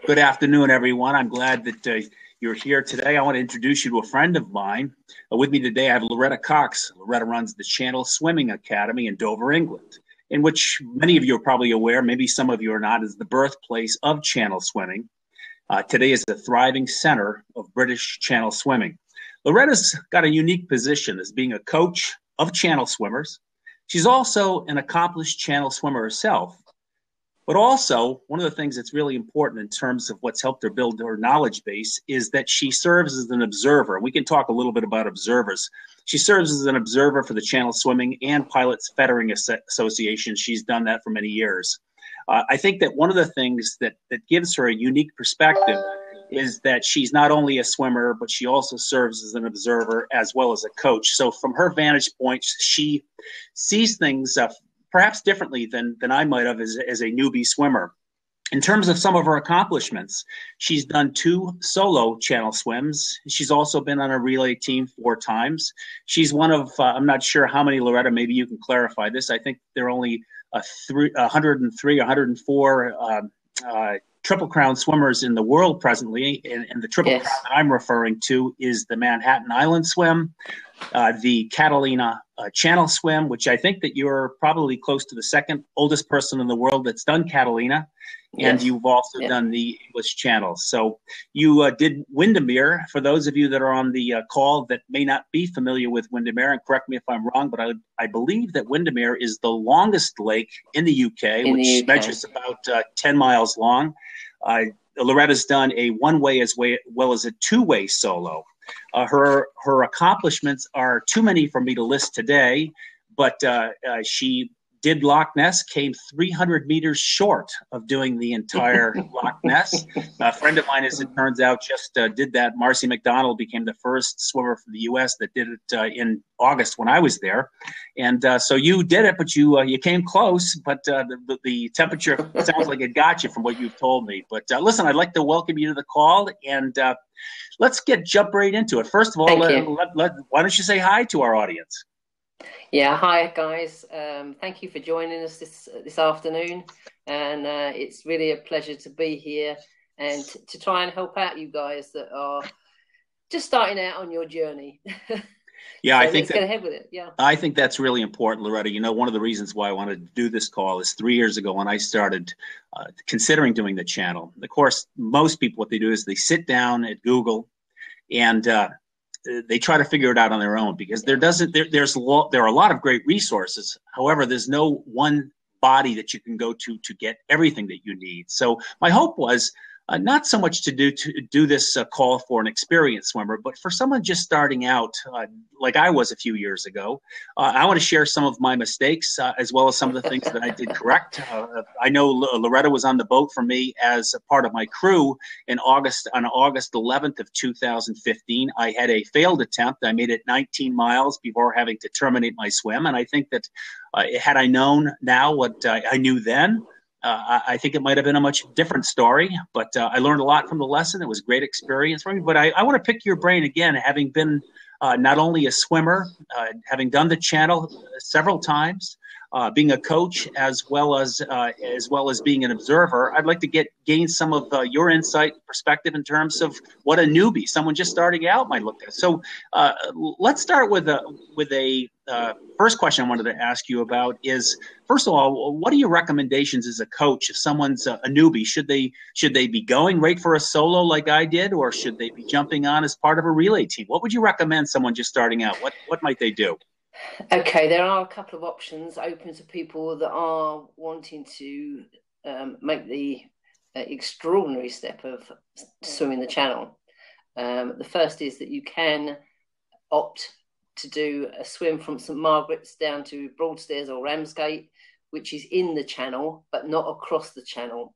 Good afternoon, everyone. I'm glad that you're here today. I want to introduce you to a friend of mine. With me today, I have Loretta Cox. Loretta runs the Channel Swimming Academy in Dover, England, in which many of you are probably aware, maybe some of you are not, is the birthplace of channel swimming. Today is a thriving center of British channel swimming. Loretta's got a unique position as being a coach of channel swimmers. She's also an accomplished channel swimmer herself. But also, one of the things that's really important in terms of what's helped her build her knowledge base is that she serves as an observer. We can talk a little bit about observers. She serves as an observer for the Channel Swimming and Pilots Fettering Association. She's done that for many years. I think that one of the things that gives her a unique perspective is that she's not only a swimmer, but she also serves as an observer as well as a coach. So from her vantage point, she sees things perhaps differently than I might have as a newbie swimmer. In terms of some of her accomplishments, she's done 2 solo channel swims. She's also been on a relay team 4 times. She's one of, I'm not sure how many, Loretta, maybe you can clarify this. I think there are only 103, 104 Triple Crown swimmers in the world presently, and the Triple Crown that I'm referring to is the Manhattan Island swim, the Catalina Channel swim, which I think that you're probably close to the second oldest person in the world that's done Catalina, and you've also done the English Channel. So you did Windermere. For those of you that are on the call that may not be familiar with Windermere, and correct me if I'm wrong, but I believe that Windermere is the longest lake in the UK, which measures about 10 miles long. Loretta's done a one-way as well as a two-way solo. Her accomplishments are too many for me to list today, but she did Loch Ness, came 300 meters short of doing the entire Loch Ness. A friend of mine, as it turns out, just did that. Marcy McDonald became the first swimmer from the U.S. that did it in August when I was there. And so you did it, but you came close, but the temperature sounds like it got you from what you've told me. But listen, I'd like to welcome you to the call, and let's jump right into it. First of all, why don't you say hi to our audience? Yeah, hi guys. Thank you for joining us this afternoon, and it's really a pleasure to be here and to try and help out you guys that are just starting out on your journey. Yeah, so let's get ahead with it. Yeah, I think that's really important, Loretta. You know, one of the reasons why I wanted to do this call is 3 years ago when I started considering doing the channel. Of course, most people, what they do is they sit down at Google and they try to figure it out on their own, because there are a lot of great resources. However, there's no one body that you can go to get everything that you need. So my hope was not so much to do this call for an experienced swimmer, but for someone just starting out, like I was a few years ago. I want to share some of my mistakes as well as some of the things that I did correct. I know Loretta was on the boat for me as a part of my crew on August 11th of 2015. I had a failed attempt. I made it 19 miles before having to terminate my swim, and I think that had I known now what I knew then, I think it might have been a much different story, but I learned a lot from the lesson. It was a great experience for me. But I want to pick your brain again, having been not only a swimmer, having done the channel several times, being a coach as well as being an observer. I'd like to gain some of your insight, perspective in terms of what a newbie, someone just starting out, might look at. So let's start with a first question I wanted to ask you about is, first of all, what are your recommendations as a coach if someone's a newbie? Should they be going right for a solo like I did, or should they be jumping on as part of a relay team? What would you recommend someone just starting out? What might they do? Okay, there are a couple of options open to people that are wanting to make the extraordinary step of swimming the channel. The first is that you can opt to do a swim from St Margaret's down to Broadstairs or Ramsgate, which is in the channel, but not across the channel.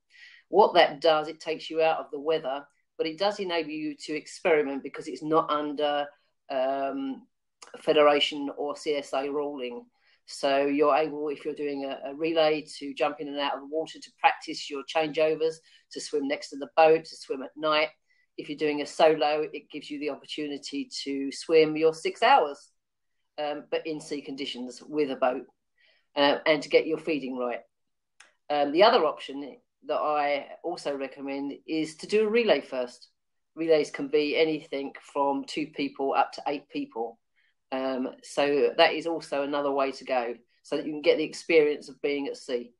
What that does, it takes you out of the weather, but it does enable you to experiment because it's not under Federation or CSA ruling. So you're able, if you're doing a relay, to jump in and out of the water to practice your changeovers, to swim next to the boat, to swim at night. If you're doing a solo, it gives you the opportunity to swim your 6 hours, but in sea conditions with a boat, and to get your feeding right. The other option that I also recommend is to do a relay first. Relays can be anything from 2 people up to 8 people. So that is also another way to go, so that you can get the experience of being at sea.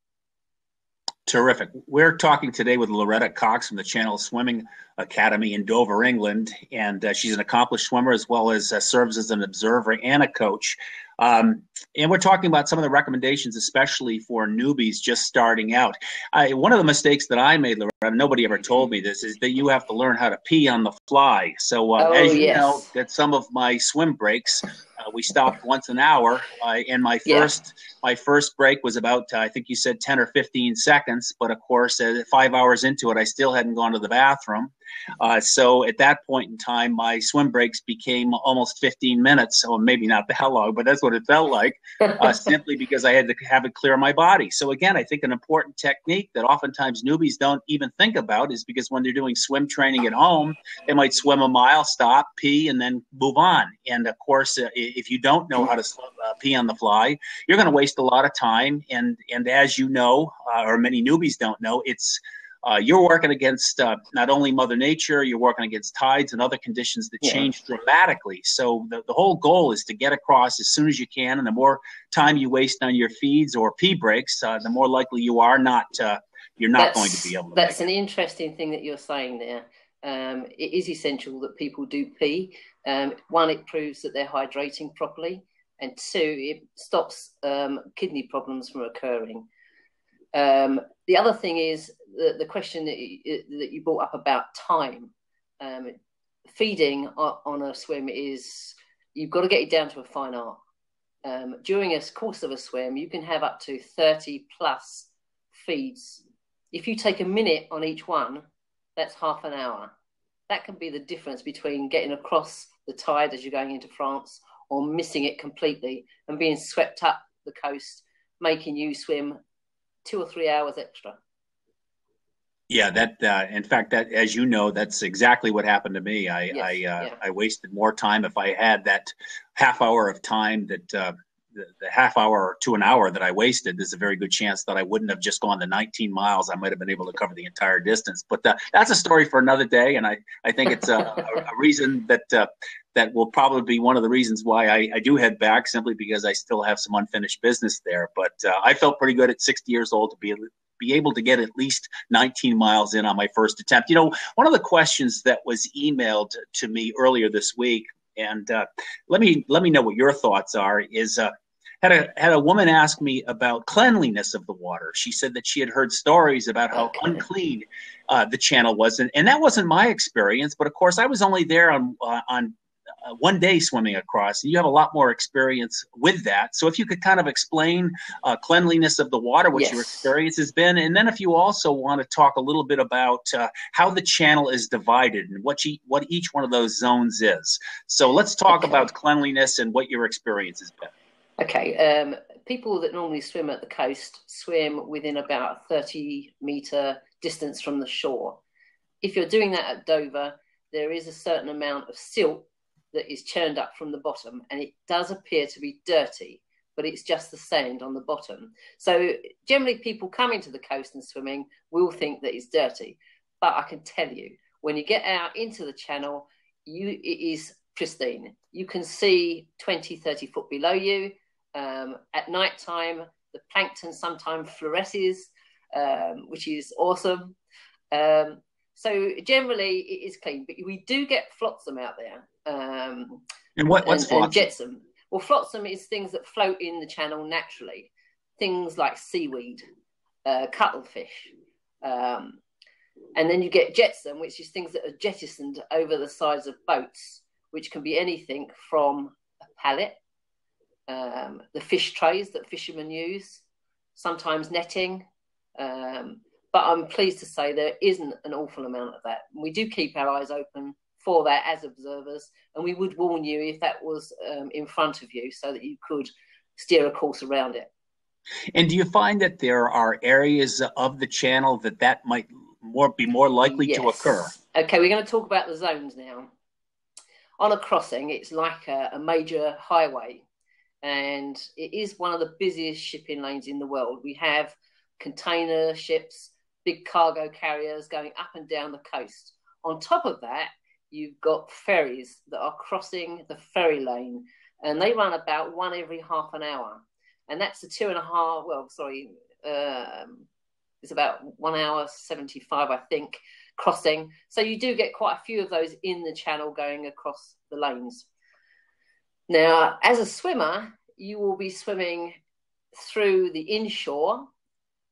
Terrific. We're talking today with Loretta Cox from the Channel Swimming Academy in Dover, England, and she's an accomplished swimmer as well as serves as an observer and a coach. And we're talking about some of the recommendations, especially for newbies just starting out. One of the mistakes that I made, Loretta, nobody ever told me this, is that you have to learn how to pee on the fly. So as you know, at some of my swim breaks, we stopped once an hour, and my first break was about, I think you said 10 or 15 seconds. But of course, 5 hours into it, I still hadn't gone to the bathroom. So at that point in time, my swim breaks became almost 15 minutes. So maybe not that long, but that's what it felt like, simply because I had to have it clear my body. So again, I think an important technique that oftentimes newbies don't even think about is because when they're doing swim training at home, they might swim a mile, stop, pee, and then move on. And of course, if you don't know how to pee on the fly, you're going to waste a lot of time. And as you know, or many newbies don't know, it's you're working against not only Mother Nature, you're working against tides and other conditions that change dramatically. So the whole goal is to get across as soon as you can, and the more time you waste on your feeds or pee breaks, the more likely you are you're not going to be able to. That's an interesting thing that you're saying there. It is essential that people do pee. One, it proves that they're hydrating properly, and 2, it stops kidney problems from occurring. The other thing is the question that you brought up about time. Feeding on a swim is, you've got to get it down to a fine art. During a course of a swim, you can have up to 30 plus feeds. If you take a minute on each one, that's half an hour. That can be the difference between getting across the tide as you're going into France or missing it completely and being swept up the coast, making you swim 2 or 3 hours extra. Yeah, in fact, that, as you know, that's exactly what happened to me. I wasted more time. If I had that half hour of time, that the half hour to an hour that I wasted, there's a very good chance that I wouldn't have just gone the 19 miles. I might have been able to cover the entire distance. But that's a story for another day, and I think it's a reason that will probably be one of the reasons why I do head back, simply because I still have some unfinished business there. But I felt pretty good at 60 years old to be able to get at least 19 miles in on my first attempt. You know, one of the questions that was emailed to me earlier this week, and let me know what your thoughts are, is had a woman ask me about cleanliness of the water. She said that she had heard stories about how unclean the channel was, and that wasn't my experience. But of course, I was only there on 1 day swimming across, and you have a lot more experience with that. So if you could kind of explain cleanliness of the water, what your experience has been, and then if you also want to talk a little bit about how the channel is divided and what each one of those zones is. So let's talk about cleanliness and what your experience has been. Okay. People that normally swim at the coast swim within about a 30-meter distance from the shore. If you're doing that at Dover, there is a certain amount of silt that is churned up from the bottom, and it does appear to be dirty, but it's just the sand on the bottom. So generally people coming to the coast and swimming will think that it's dirty, but I can tell you, when you get out into the channel, it is pristine. You can see 20, 30 foot below you. At night time, the plankton sometimes fluoresces, which is awesome. So generally it is clean, but we do get flotsam out there. And what's flotsam? And jetsam. Well, flotsam is things that float in the channel naturally. Things like seaweed, cuttlefish. And then you get jetsam, which is things that are jettisoned over the sides of boats, which can be anything from a pallet, the fish trays that fishermen use, sometimes netting. But I'm pleased to say there isn't an awful amount of that. We do keep our eyes open for that as observers, and we would warn you if that was in front of you so that you could steer a course around it. And do you find that there are areas of the channel that might be more likely to occur? Okay, we're going to talk about the zones now. On a crossing, it's like a major highway, and it is one of the busiest shipping lanes in the world. We have container ships, big cargo carriers going up and down the coast. On top of that, you've got ferries that are crossing the ferry lane, and they run about one every half an hour. And that's a 2.5, it's about 1 hour 75, I think, crossing. So you do get quite a few of those in the channel going across the lanes. Now, as a swimmer, you will be swimming through the inshore.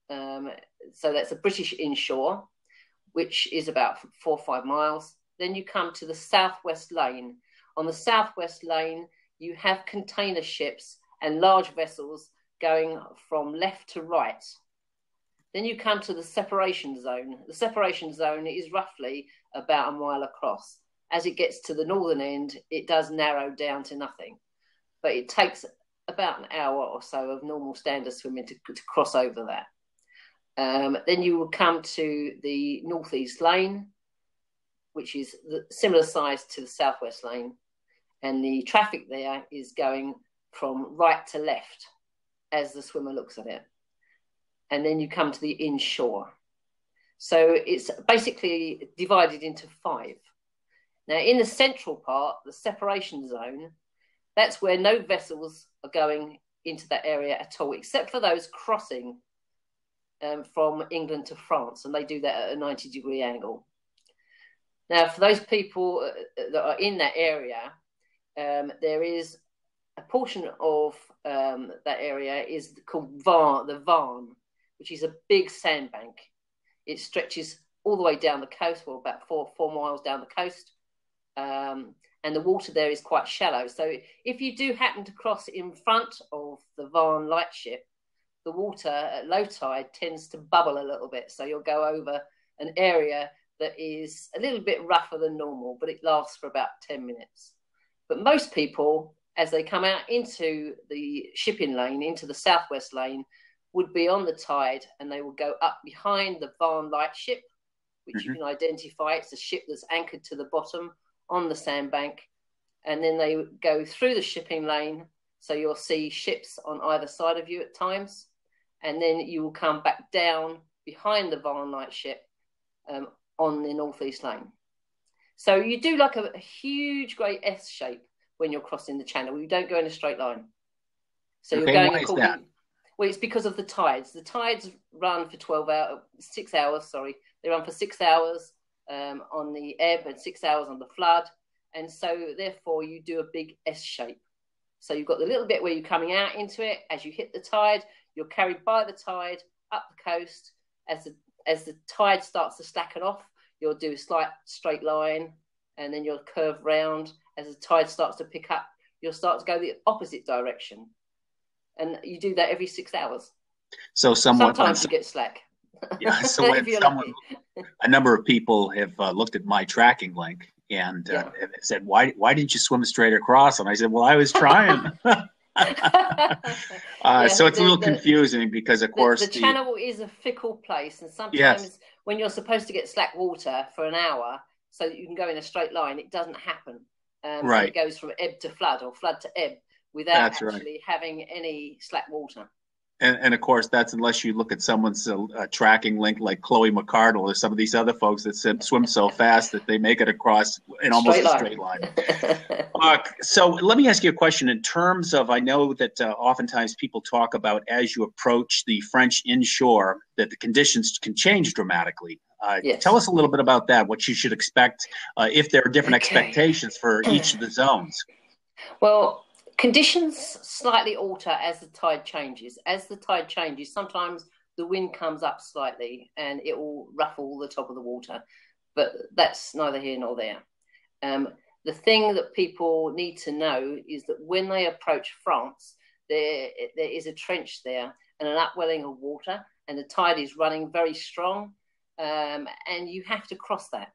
So that's a British inshore, which is about 4 or 5 miles. Then you come to the southwest lane. On the southwest lane, you have container ships and large vessels going from left to right. Then you come to the separation zone. The separation zone is roughly about 1 mile across. As it gets to the northern end, it does narrow down to nothing. But it takes about an hour or so of normal standard swimming to cross over that. Then you will come to the northeast lane, which is similar size to the southwest lane. And the traffic there is going from right to left as the swimmer looks at it. And then you come to the inshore. So it's basically divided into 5. Now, in the central part, the separation zone, that's where no vessels are going into that area at all, except for those crossing from England to France, and they do that at a 90-degree angle. Now, for those people that are in that area, there is a portion of that area is called the Varn, which is a big sandbank. It stretches all the way down the coast, or about 4 miles down the coast, and the water there is quite shallow. So if you do happen to cross in front of the Varn lightship, the water at low tide tends to bubble a little bit. So you'll go over an area that is a little bit rougher than normal, but it lasts for about 10 minutes. But most people, as they come out into the shipping lane, into the southwest lane, would be on the tide, and they will go up behind the Varn lightship, which you can identify. It's a ship that's anchored to the bottom on the sandbank. And then they go through the shipping lane. So you'll see ships on either side of you at times. And then you will come back down behind the Varn lightship on the northeast lane. So you do like a huge, great S shape when you're crossing the channel. You don't go in a straight line. So you're going according. Well, it's because of the tides. The tides run for 6 hours. They run for 6 hours on the ebb and 6 hours on the flood. And so therefore you do a big S shape. So you've got the little bit where you're coming out into it. As you hit the tide, you're carried by the tide up the coast. As the tide starts to slacken off, you'll do a slight straight line, and then you'll curve round. As the tide starts to pick up, you'll start to go the opposite direction. And you do that every 6 hours. So sometimes you get slack. Yeah, so when a number of people have looked at my tracking link and said, why didn't you swim straight across? And I said, well, I was trying. So it's a little confusing because, of course, the channel is a fickle place. And sometimes when you're supposed to get slack water for an hour so that you can go in a straight line, it doesn't happen. Right. It goes from ebb to flood or flood to ebb without having any slack water. And of course, that's unless you look at someone's tracking link like Chloe McCardle or some of these other folks that swim so fast that they make it across in almost a straight line. So let me ask you a question. In terms of, I know that oftentimes people talk about as you approach the French inshore, that the conditions can change dramatically. Tell us a little bit about that, what you should expect, if there are different expectations for each of the zones. Well, conditions slightly alter as the tide changes. As the tide changes, sometimes the wind comes up slightly and it will ruffle the top of the water, but that's neither here nor there. The thing that people need to know is that when they approach France, there is a trench there and an upwelling of water, and the tide is running very strong, and you have to cross that.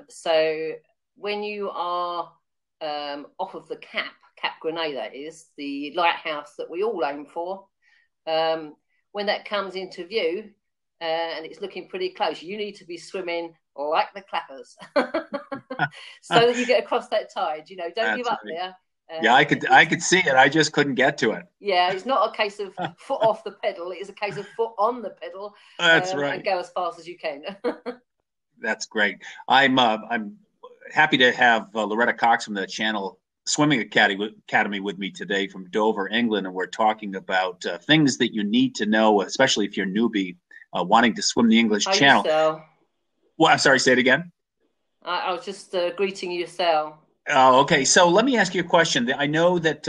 So when you are off of the Cap Grenada is the lighthouse that we all aim for. When that comes into view and it's looking pretty close, you need to be swimming like the clappers so that you get across that tide. Don't give up there. Yeah, I could see it. I just couldn't get to it. Yeah, it's not a case of foot off the pedal. It is a case of foot on the pedal. That's right. And go as fast as you can. That's great. I'm happy to have Loretta Cox from the Channel Swimming Academy with me today from Dover, England, and we're talking about things that you need to know, especially if you're a newbie wanting to swim the English Channel. Sal? Well, I'm sorry, say it again. I was just greeting you, Sal. Oh, okay. So let me ask you a question. I know that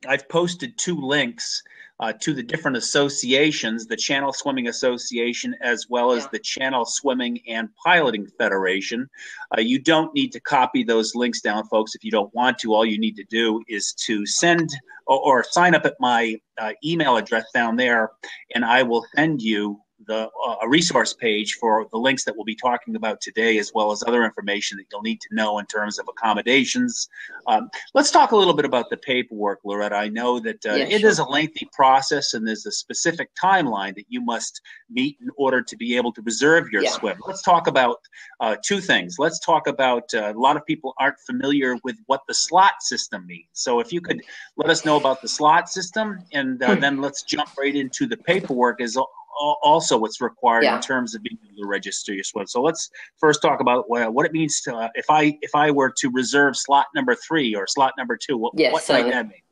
I've posted 2 links to the different associations, the Channel Swimming Association, as well as the Channel Swimming and Piloting Federation. You don't need to copy those links down, folks, if you don't want to. All you need to do is to send or sign up at my email address down there, and I will send you a resource page for the links that we'll be talking about today, as well as other information that you'll need to know in terms of accommodations. Let's talk a little bit about the paperwork, Loretta. I know that it is a lengthy process, and there's a specific timeline that you must meet in order to be able to reserve your swim. Let's talk about 2 things. Let's talk about a lot of people aren't familiar with what the slot system means. So if you could let us know about the slot system, and then let's jump right into the paperwork as also what's required in terms of being able to register your swim. So let's first talk about what it means to if I were to reserve slot number 3 or slot number 2. What might that mean?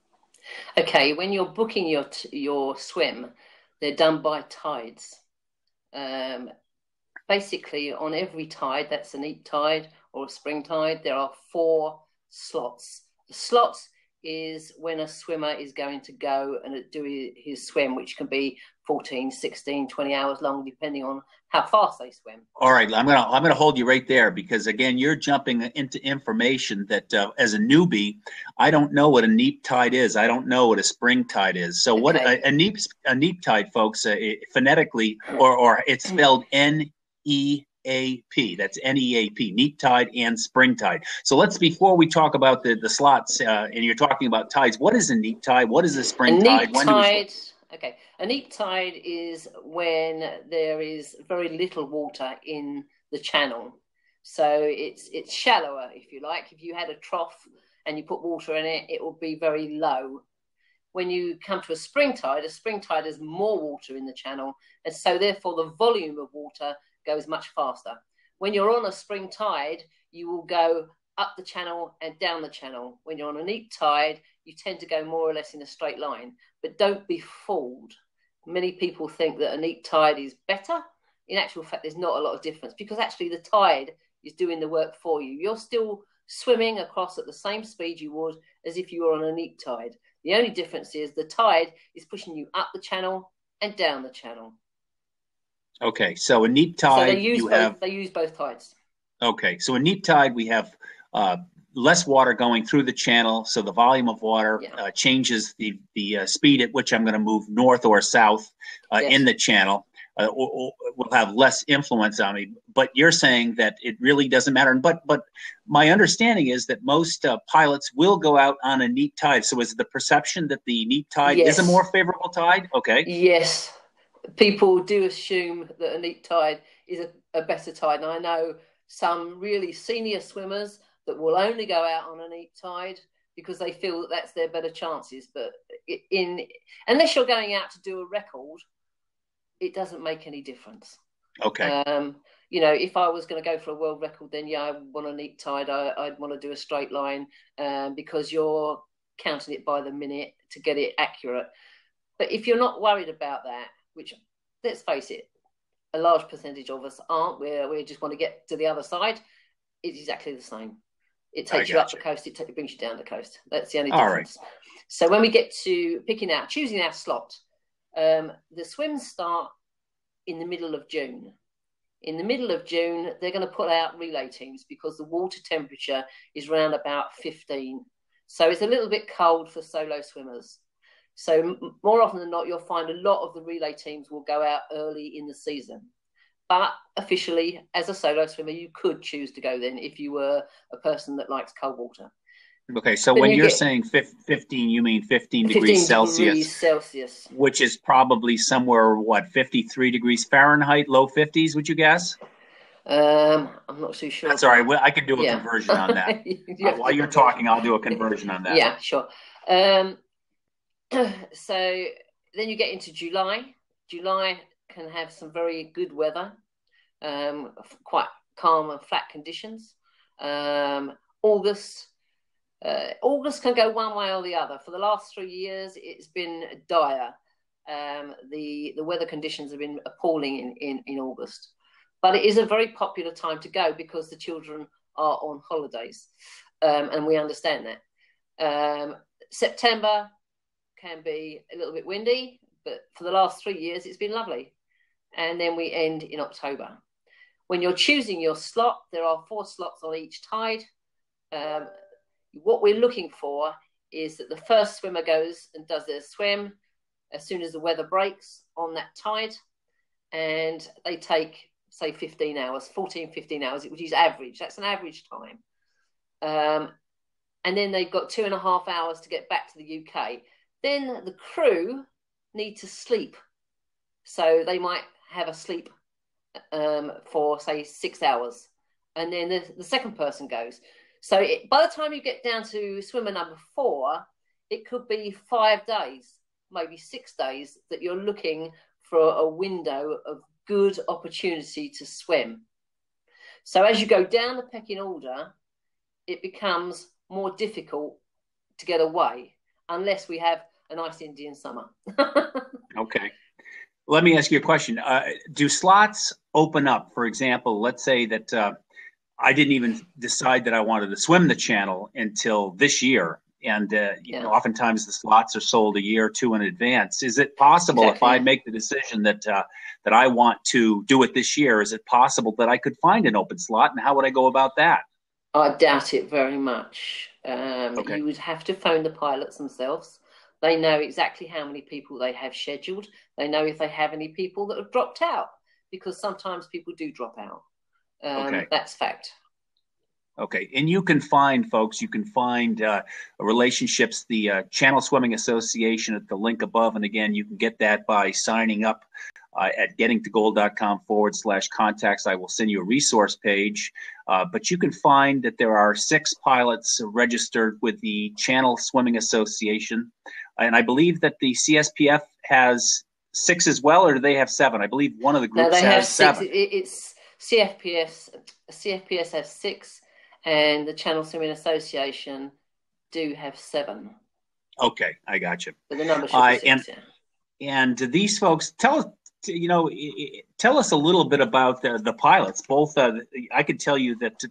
Okay, when you're booking your swim, they're done by tides. Basically, on every tide, that's a neap tide or a spring tide, there are 4 slots. The slots is when a swimmer is going to go and do his swim, which can be 14, 16, 20 hours long, depending on how fast they swim. All right, I'm gonna hold you right there, because again, you're jumping into information that as a newbie, I don't know what a neap tide is. I don't know what a spring tide is. So what a neap tide, folks, phonetically, or it's spelled NEAP. That's NEAP, neap tide and spring tide. So before we talk about the slots, and you're talking about tides, what is a neap tide? What is a spring tide? A neap tide is when there is very little water in the channel. So it's shallower, if you like. If you had a trough and you put water in it, it will be very low. When you come to a spring tide has more water in the channel, and so therefore the volume of water goes much faster. When you're on a spring tide, you will go up the channel and down the channel. When you're on a neap tide, you tend to go more or less in a straight line. But don't be fooled. Many people think that a neap tide is better. In actual fact, there's not a lot of difference, because actually the tide is doing the work for you. You're still swimming across at the same speed you would as if you were on a neap tide. The only difference is the tide is pushing you up the channel and down the channel. Okay, so a neap tide, so they use both tides. Okay, so a neap tide, we have less water going through the channel, so the volume of water changes the speed at which I'm going to move north or south in the channel. Will have less influence on me. But you're saying that it really doesn't matter. But my understanding is that most pilots will go out on a neap tide. So is the perception that the neap tide is a more favorable tide? Okay. Yes. People do assume that a neap tide is a better tide. And I know some really senior swimmers that will only go out on a neap tide because they feel that that's their better chances. But unless you're going out to do a record, it doesn't make any difference. Okay. If I was going to go for a world record, then I want a neap tide. I'd want to do a straight line because you're counting it by the minute to get it accurate. But if you're not worried about that, which, let's face it, a large percentage of us aren't, we just want to get to the other side, it's exactly the same. It takes you up the coast, it brings you down the coast. That's the only difference. Right. So when we get to choosing our slot, the swims start in the middle of June. In the middle of June, they're going to put out relay teams because the water temperature is around about 15. So it's a little bit cold for solo swimmers. So more often than not, you'll find a lot of the relay teams will go out early in the season. But officially, as a solo swimmer, you could choose to go then if you were a person that likes cold water. Okay, so when you're saying 15, you mean 15 degrees Celsius, which is probably somewhere, 53 degrees Fahrenheit, low 50s, would you guess? I'm not too sure. That's all right. Well, I can do a Yeah. conversion on that. You have to While do you're conversion. talking, I'll do a conversion on that. Yeah, sure. Um, so then you get into July. July can have some very good weather, quite calm and flat conditions. August. August can go one way or the other. For the last 3 years, it's been dire. The weather conditions have been appalling in August, but it is a very popular time to go because the children are on holidays, and we understand that. September can be a little bit windy, but for the last 3 years, it's been lovely. And then we end in October. When you're choosing your slot, there are 4 slots on each tide. What we're looking for is that the first swimmer goes and does their swim as soon as the weather breaks on that tide, and they take, say, 15 hours, 14, 15 hours, which is average. That's an average time. And then they've got 2.5 hours to get back to the UK. Then the crew need to sleep. So they might have a sleep for, say, 6 hours. And then the second person goes. So by the time you get down to swimmer number 4, it could be 5 days, maybe 6 days, that you're looking for a window of good opportunity to swim. So as you go down the pecking order, it becomes more difficult to get away unless we have a nice Indian summer. Okay. Let me ask you a question. Do slots open up? For example, let's say that I didn't even decide that I wanted to swim the channel until this year. And, oftentimes the slots are sold a year or 2 in advance. Is it possible if I make the decision that I want to do it this year, is it possible that I could find an open slot? And how would I go about that? I doubt it very much. Okay. You would have to phone the pilots themselves. They know exactly how many people they have scheduled. They know if they have any people that have dropped out, because sometimes people do drop out. Okay. That's fact. Okay. And you can find, folks, relationships, the Channel Swimming Association at the link above. And again, you can get that by signing up at gettingtogold.com/contacts. I will send you a resource page. But you can find that there are 6 pilots registered with the Channel Swimming Association. And I believe that the CSPF has 6 as well, or do they have 7? I believe one of the groups has 7. It's CFPS. CFPS has 6, and the Channel Swimming Association do have 7. Okay, I got you. But the number should be 6, And these folks, tell us a little bit about the pilots. Both, I could tell you that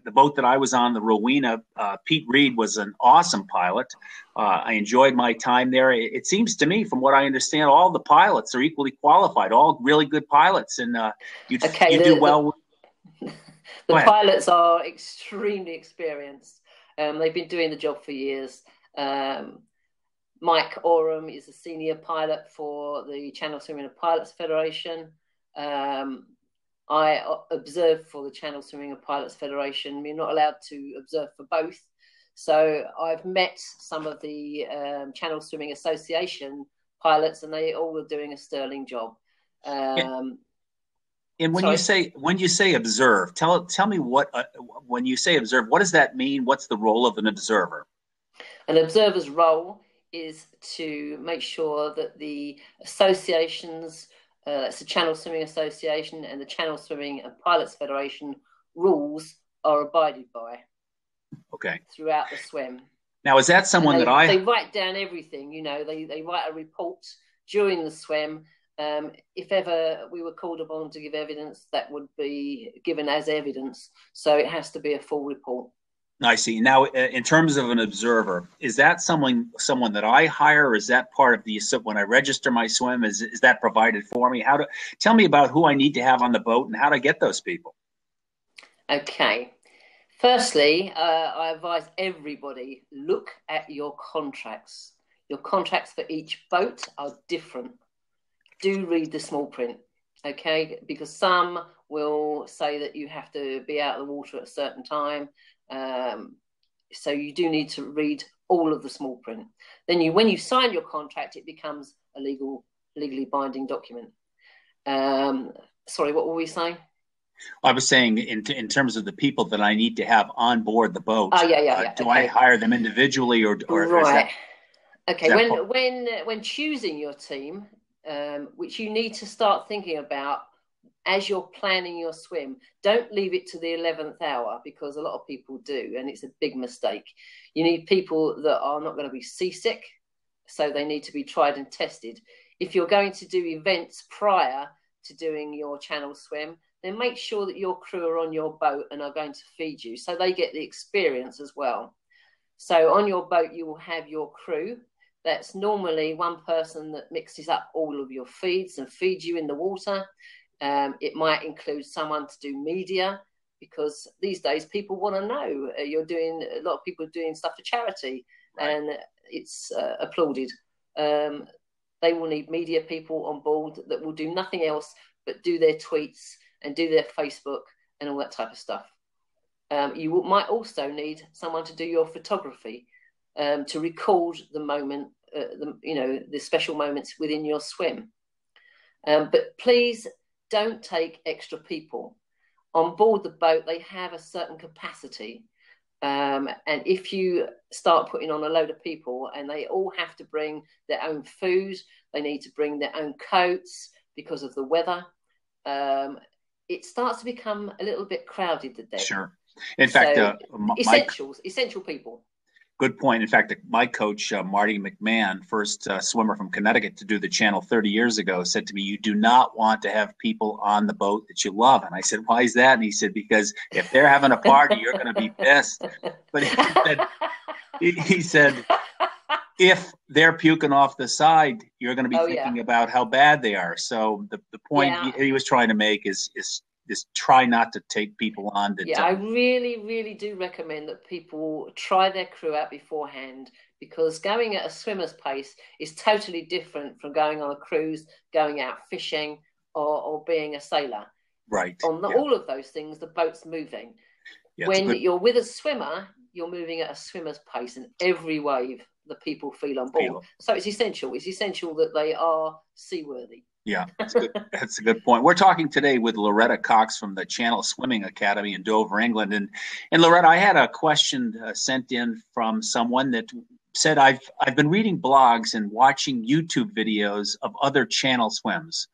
the boat that I was on, the Rowena, Pete Reed was an awesome pilot. I enjoyed my time there. It seems to me, from what I understand, all the pilots are equally qualified, all really good pilots, and you do well. The pilots are extremely experienced. They've been doing the job for years. Mike Oram is a senior pilot for the Channel Swimming and Pilots Federation. I observe for the Channel Swimming and Pilots Federation. We're not allowed to observe for both. So I've met some of the Channel Swimming Association pilots, and they all are doing a sterling job. And when you say observe, tell me what when you say observe, what does that mean? What's the role of an observer? An observer's role is to make sure that the associations, that's the Channel Swimming Association and the Channel Swimming and Pilots Federation rules, are abided by. Okay. Throughout the swim. Now, is that someone they write down everything? They write a report during the swim. If ever we were called upon to give evidence, that would be given as evidence. So it has to be a full report. I see. Now, in terms of an observer, is that someone that I hire, or is that part of the, when I register my swim, is that provided for me? Tell me about who I need to have on the boat and how to get those people. Okay. Firstly, I advise everybody, look at your contracts. Your contracts for each boat are different. Do read the small print, okay? Because some will say that you have to be out of the water at a certain time. So you do need to read all of the small print. Then when you sign your contract, it becomes a legally binding document. Sorry, what were we saying? I was saying in terms of the people that I need to have on board the boat. Oh, yeah. Do Okay. I hire them individually, or is that? Right. Okay. Is that When choosing your team, which you need to start thinking about as you're planning your swim, don't leave it to the 11th hour, because a lot of people do, and it's a big mistake. You need people that are not going to be seasick, so they need to be tried and tested. If you're going to do events prior to doing your channel swim, then make sure that your crew are on your boat and are going to feed you, so they get the experience as well. So on your boat, you will have your crew. That's normally one person that mixes up all of your feeds and feeds you in the water. It might include someone to do media, because these days people want to know a lot of people are doing stuff for charity, right, and it's applauded. They will need media people on board that will do nothing else but do their tweets and do their Facebook and all that type of stuff. You might also need someone to do your photography, to record the moment, the special moments within your swim. But please don't take extra people. On board the boat, they have a certain capacity. And if you start putting on a load of people and they all have to bring their own food, they need to bring their own coats because of the weather, it starts to become a little bit crowded, the deck. Sure. In fact, essential people. Good point. In fact, my coach, Marty McMahon, first swimmer from Connecticut to do the channel 30 years ago, said to me, "You do not want to have people on the boat that you love." And I said, "Why is that?" And he said, "Because if they're having a party, you're going to be pissed." But he said, if they're puking off the side, you're going to be thinking about how bad they are. So the point he was trying to make is try not to take people on. I really, really do recommend that people try their crew out beforehand, because going at a swimmer's pace is totally different from going on a cruise, going out fishing, or being a sailor. Right. All of those things, the boat's moving. Yeah, when you're with a swimmer, you're moving at a swimmer's pace, and every wave the people feel on board. So it's essential. It's essential that they are seaworthy. Yeah, that's good. That's a good point. We're talking today with Loretta Cox from the Channel Swimming Academy in Dover, England. And Loretta, I had a question sent in from someone that said, I've been reading blogs and watching YouTube videos of other channel swims.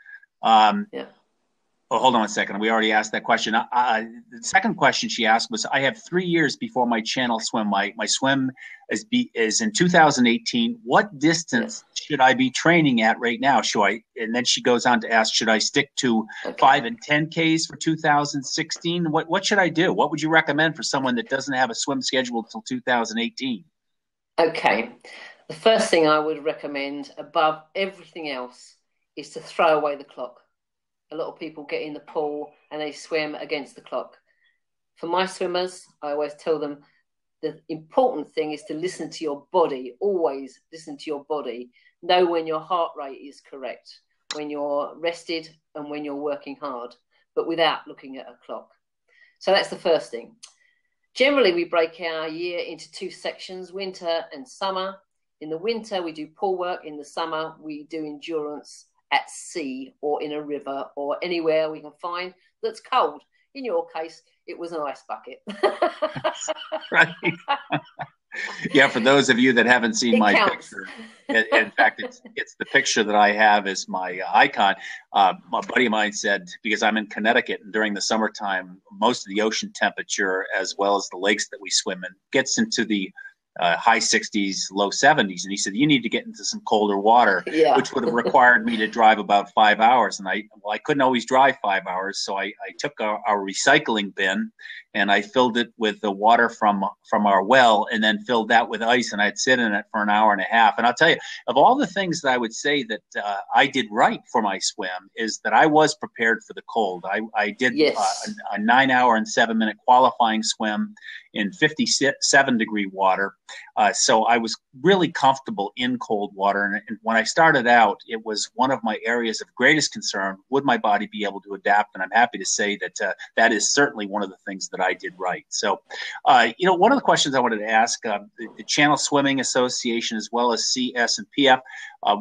Oh, hold on a second. We already asked that question. The second question she asked was, I have 3 years before my channel swim. My swim is in 2018. What distance should I be training at right now? And then she goes on to ask, should I stick to 5 and 10Ks for 2016? What should I do? What would you recommend for someone that doesn't have a swim schedule until 2018? Okay. The first thing I would recommend above everything else is to throw away the clock. A lot of people get in the pool and they swim against the clock. For my swimmers, I always tell them the important thing is to listen to your body. Always listen to your body. Know when your heart rate is correct, when you're rested and when you're working hard, but without looking at a clock. So that's the first thing. Generally, we break our year into 2 sections, winter and summer. In the winter, we do pool work. In the summer, we do endurance at sea or in a river or anywhere we can find that's cold. In your case, it was an ice bucket. Right. Yeah, for those of you that haven't seen my picture, in fact, it's the picture that I have as my icon. My buddy of mine said, because I'm in Connecticut and during the summertime, most of the ocean temperature, as well as the lakes that we swim in, gets into the high 60s, low 70s. And he said, you need to get into some colder water, which would have required me to drive about 5 hours. And I couldn't always drive 5 hours. So I took our recycling bin and I filled it with the water from our well and then filled that with ice. And I'd sit in it for an hour and a half. And I'll tell you, of all the things that I would say that I did right for my swim is that I was prepared for the cold. I did a 9-hour and 7-minute qualifying swim in 57-degree water. So I was really comfortable in cold water. And when I started out, it was one of my areas of greatest concern. Would my body be able to adapt? And I'm happy to say that that is certainly one of the things that I did right. So, one of the questions I wanted to ask, the Channel Swimming Association, as well as CS and PF,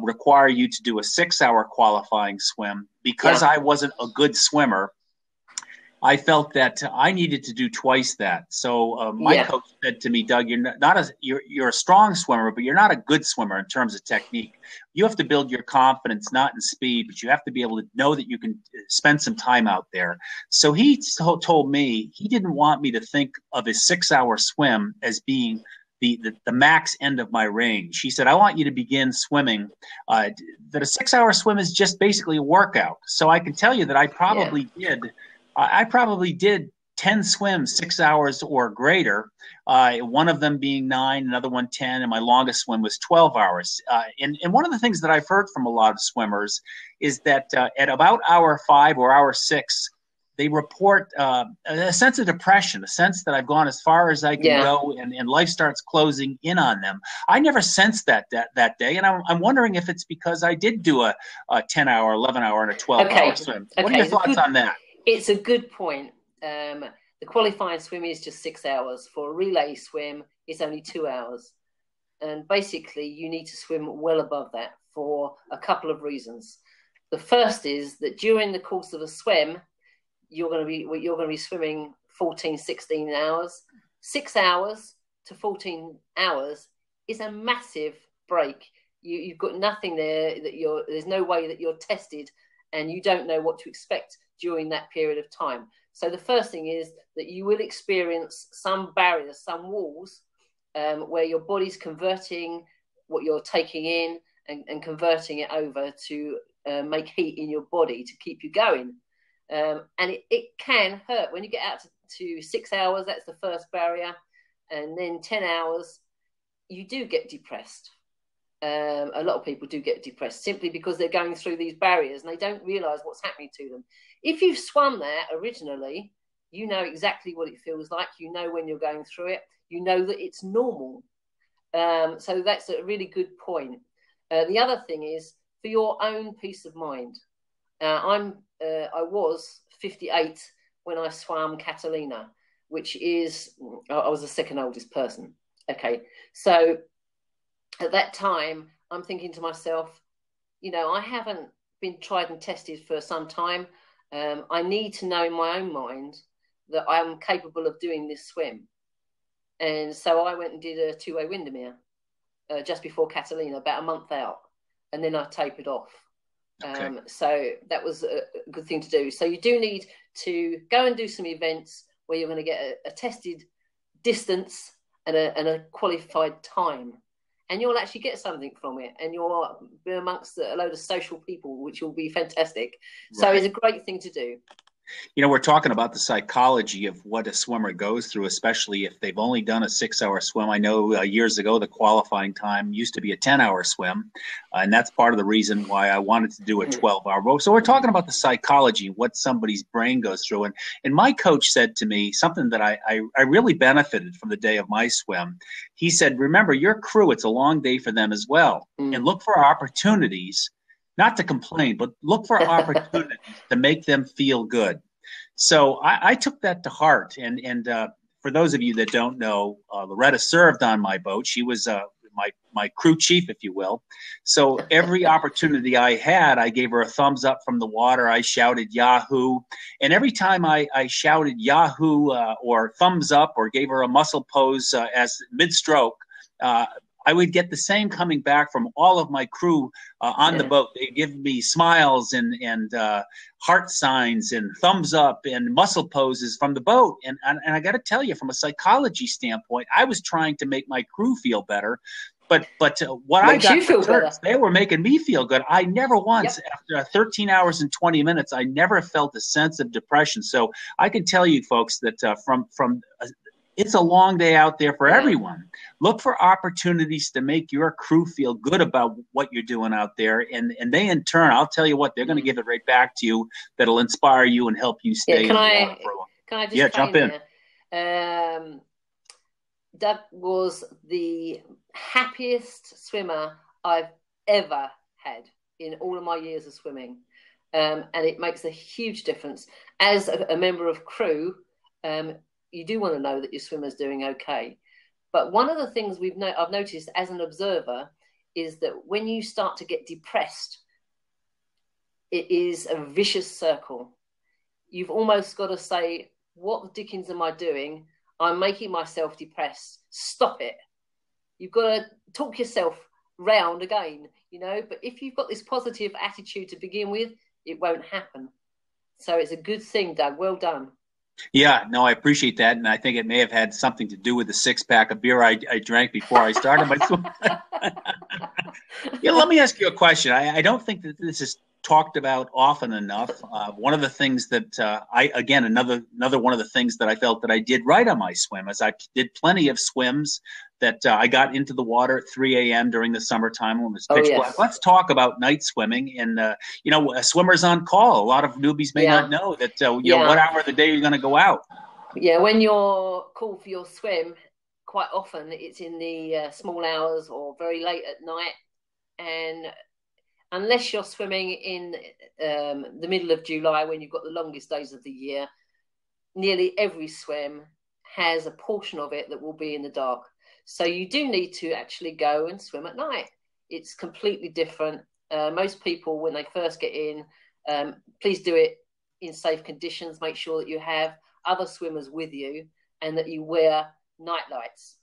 require you to do a 6-hour qualifying swim. Because I wasn't a good swimmer, I felt that I needed to do twice that. So my Yeah, coach said to me, Doug, you're a strong swimmer, but you're not a good swimmer in terms of technique. You have to build your confidence not in speed, but you have to be able to know that you can spend some time out there. So he told me he didn't want me to think of a 6-hour swim as being the max end of my range. He said, I want you to begin swimming, that a 6-hour swim is just basically a workout. So I can tell you that yeah, I probably did 10 swims, 6 hours or greater, one of them being 9, another one 10, and my longest swim was 12 hours. And one of the things that I've heard from a lot of swimmers is that at about hour 5 or hour 6, they report a sense of depression, a sense that I've gone as far as I can yeah. go, and life starts closing in on them. I never sensed that day, and I'm wondering if it's because I did do a 10-hour, 11-hour, and a 12-hour swim. What are your thoughts on that? It's a good point. The qualifying swim is just 6 hours. For a relay swim, it's only 2 hours. And basically, you need to swim well above that for a couple of reasons. The first is that during the course of a swim, you're going to be swimming 14, 16 hours. 6 hours to 14 hours is a massive break. You've got nothing there there's no way that you're tested, and you don't know what to expect during that period of time. So the first thing is that you will experience some barriers, some walls, where your body's converting what you're taking in and converting it over to make heat in your body to keep you going. And it can hurt when you get out to 6 hours. That's the first barrier. And then 10 hours, you do get depressed. A lot of people do get depressed simply because they're going through these barriers and they don't realize what's happening to them. If you've swum there originally, you know exactly what it feels like. You know when you're going through it. You know that it's normal. So that's a really good point. The other thing is for your own peace of mind. I was 58 when I swam Catalina, which is, I was the second oldest person. Okay. So at that time, I'm thinking to myself, I haven't been tried and tested for some time. I need to know in my own mind that I'm capable of doing this swim. And so I went and did a 2-way Windermere just before Catalina, about a month out. And then I tapered off. Okay. So that was a good thing to do. So you do need to go and do some events where you're going to get a tested distance and a qualified time. And you'll actually get something from it. And you'll be amongst a load of social people, which will be fantastic. Right. So it's a great thing to do. We're talking about the psychology of what a swimmer goes through, especially if they've only done a 6-hour swim. I know years ago, the qualifying time used to be a 10-hour swim. And that's part of the reason why I wanted to do a 12-hour boat. So we're talking about the psychology, what somebody's brain goes through. And my coach said to me something that I really benefited from the day of my swim. He said, remember, your crew, it's a long day for them as well. And look for opportunities, not to complain, but look for opportunities to make them feel good. So I took that to heart. And for those of you that don't know, Loretta served on my boat. She was my crew chief, if you will. So every opportunity I had, I gave her a thumbs up from the water. I shouted Yahoo. And every time I shouted Yahoo or thumbs up or gave her a muscle pose as mid-stroke, I would get the same coming back from all of my crew on the boat. They give me smiles and heart signs and thumbs up and muscle poses from the boat. And I got to tell you, from a psychology standpoint, I was trying to make my crew feel better. But what I got for turns, they were making me feel good. I never once, after 13 hours and 20 minutes, I never felt a sense of depression. So I can tell you, folks, that it's a long day out there for everyone. Look for opportunities to make your crew feel good about what you're doing out there. And they, in turn, I'll tell you what, they're going to give it right back to you that'll inspire you and help you stay in the water for a while. Can I just jump in? Doug was the happiest swimmer I've ever had in all of my years of swimming. And it makes a huge difference. As a member of crew, you do want to know that your swimmer's doing okay. But one of the things I've noticed as an observer is that when you start to get depressed, it is a vicious circle. you've almost got to say, what the dickens am I doing? I'm making myself depressed. Stop it. You've got to talk yourself round again, you know. But if you've got this positive attitude to begin with, it won't happen. So it's a good thing, Doug. Well done. Yeah, no, I appreciate that, and I think it may have had something to do with the 6-pack of beer I drank before I started my swim. Yeah, let me ask you a question. I don't think that this is talked about often enough. One of the things that another one of the things that I felt that I did right on my swim is I did plenty of swims that I got into the water at 3 a.m. during the summertime when it was pitch black. Let's talk about night swimming and swimmers on call. A lot of newbies may not know that what hour of the day you're going to go out. Yeah, when you're called for your swim, quite often it's in the small hours or very late at night, and unless you're swimming in the middle of July when you've got the longest days of the year, nearly every swim has a portion of it that will be in the dark. So you do need to actually go and swim at night. It's completely different. Most people, when they first get in, please do it in safe conditions. Make sure that you have other swimmers with you and that you wear night lights.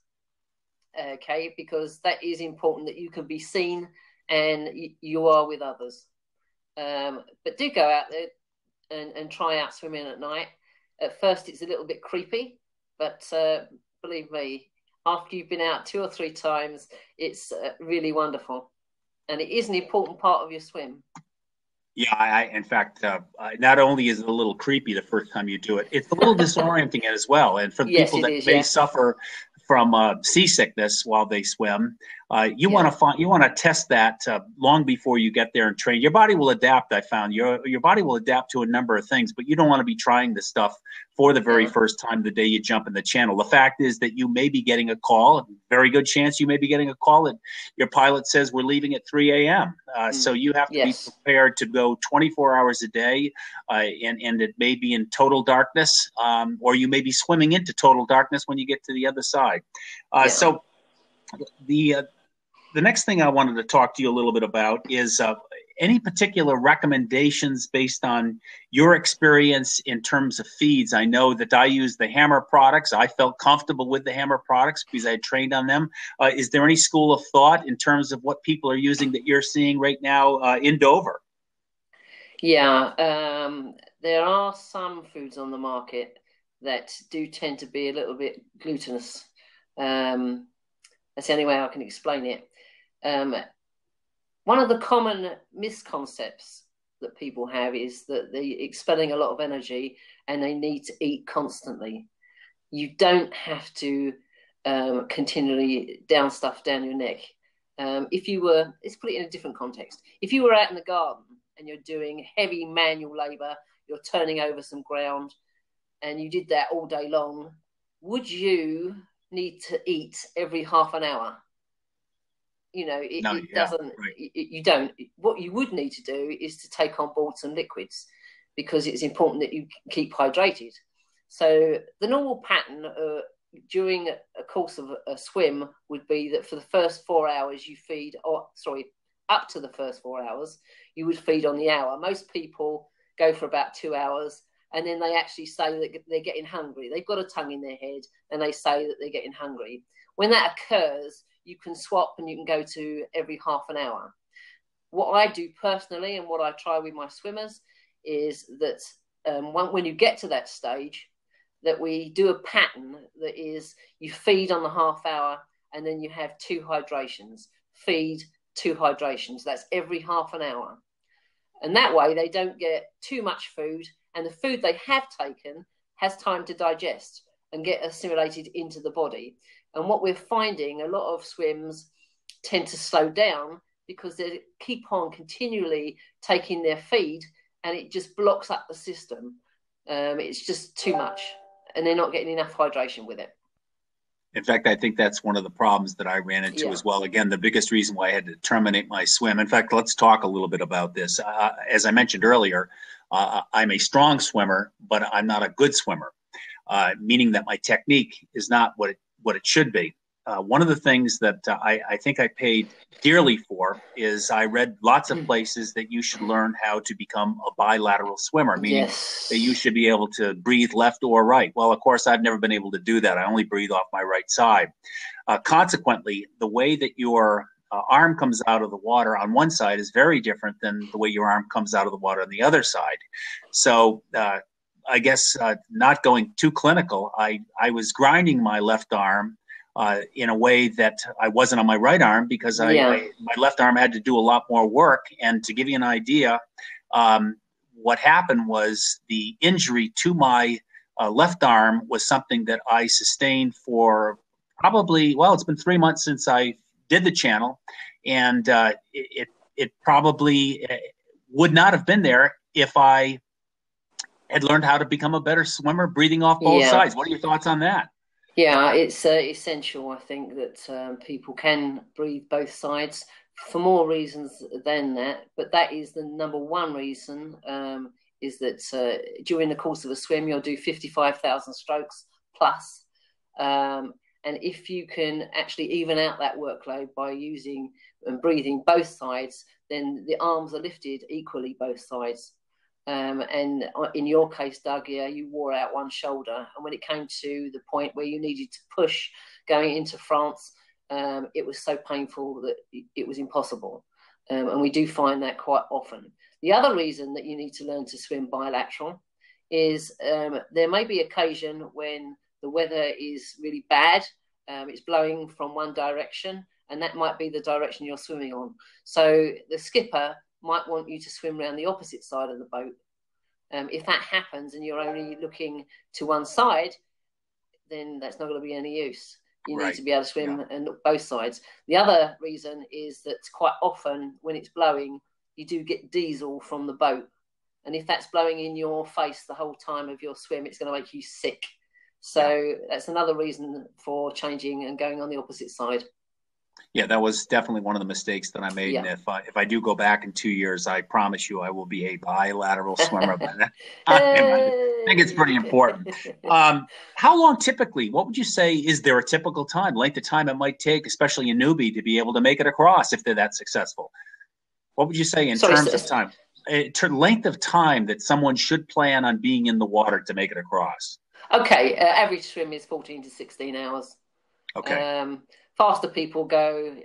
Okay, because that is important, that you can be seen and you are with others. But do go out there and try out swimming at night. At first, it's a little bit creepy, but believe me, after you've been out 2 or 3 times, it's really wonderful. And it is an important part of your swim. Yeah, in fact, not only is it a little creepy the first time you do it, it's a little disorienting as well. And for people that may suffer from seasickness while they swim, you want to test that long before you get there and train. Your body will adapt. I found your body will adapt to a number of things, but you don't want to be trying this stuff for the very first time the day you jump in the channel. The fact is that you may be getting a call. Very good chance you may be getting a call that your pilot says we're leaving at 3 a.m. So you have to be prepared to go 24 hours a day, and it may be in total darkness, or you may be swimming into total darkness when you get to the other side. So the next thing I wanted to talk to you a little bit about is any particular recommendations based on your experience in terms of feeds. I know that I use the Hammer products. I felt comfortable with the Hammer products because I had trained on them. Is there any school of thought in terms of what people are using that you're seeing right now in Dover? Yeah, there are some foods on the market that do tend to be a little bit glutinous. That's the only way I can explain it. One of the common misconceptions that people have is that they're expelling a lot of energy and they need to eat constantly. You don't have to continually down stuff down your neck. If you were, let's put it in a different context. If you were out in the garden and you're doing heavy manual labor, you're turning over some ground, and you did that all day long, would you need to eat every half an hour? You know, it doesn't. Right. You don't. What you would need to do is to take on board some liquids, because it's important that you keep hydrated. So the normal pattern during a course of a swim would be that for the first 4 hours you feed, up to the first 4 hours, you would feed on the hour. Most people go for about 2 hours, and then they actually say that they're getting hungry. They've got a tongue in their head, and they say that they're getting hungry. When that occurs, you can swap and you can go to every half an hour. What I do personally and what I try with my swimmers is that when you get to that stage, that we do a pattern that is you feed on the half hour and then you have 2 hydrations. Feed, 2 hydrations. That's every half an hour. And that way they don't get too much food, and the food they have taken has time to digest and get assimilated into the body. And what we're finding, a lot of swims tend to slow down because they keep on continually taking their feed, and it just blocks up the system. It's just too much, and they're not getting enough hydration with it. In fact, I think that's one of the problems that I ran into as well. Again, the biggest reason why I had to terminate my swim. In fact, let's talk a little bit about this. As I mentioned earlier, I'm a strong swimmer, but I'm not a good swimmer, meaning that my technique is not what it should be. one of the things that I think I paid dearly for is I read lots of places that you should learn how to become a bilateral swimmer, meaning that you should be able to breathe left or right. Well, of course, I've never been able to do that. I only breathe off my right side. Consequently, the way that your arm comes out of the water on one side is very different than the way your arm comes out of the water on the other side. So I guess not going too clinical, I was grinding my left arm in a way that I wasn't on my right arm because my left arm had to do a lot more work. And to give you an idea, what happened was the injury to my left arm was something that I sustained for probably, well, it's been 3 months since I did the channel, and it probably would not have been there if I had learned how to become a better swimmer, breathing off both sides. What are your thoughts on that? Yeah, it's essential, I think, that people can breathe both sides for more reasons than that. But that is the number one reason, is that during the course of a swim, you'll do 55,000 strokes plus. And if you can actually even out that workload by using and breathing both sides, then the arms are lifted equally both sides. And in your case, Doug, you wore out one shoulder. And when it came to the point where you needed to push going into France, it was so painful that it was impossible. And we do find that quite often. The other reason that you need to learn to swim bilateral is there may be occasion when the weather is really bad. It's blowing from one direction, and that might be the direction you're swimming on. So the skipper might want you to swim around the opposite side of the boat. If that happens and you're only looking to one side, then that's not going to be any use. You need to be able to swim and look both sides. The other reason is that quite often when it's blowing, you do get diesel from the boat. And if that's blowing in your face the whole time of your swim, it's going to make you sick. So that's another reason for changing and going on the opposite side. Yeah, that was definitely one of the mistakes that I made. And if I do go back in 2 years, I promise you I will be a bilateral swimmer. I think it's pretty important. How long typically, what would you say, is there a typical time, length of time it might take, especially a newbie, to be able to make it across if they're that successful? What would you say in terms of time? Length of time that someone should plan on being in the water to make it across? Okay, average swim is 14 to 16 hours. Okay. Faster people go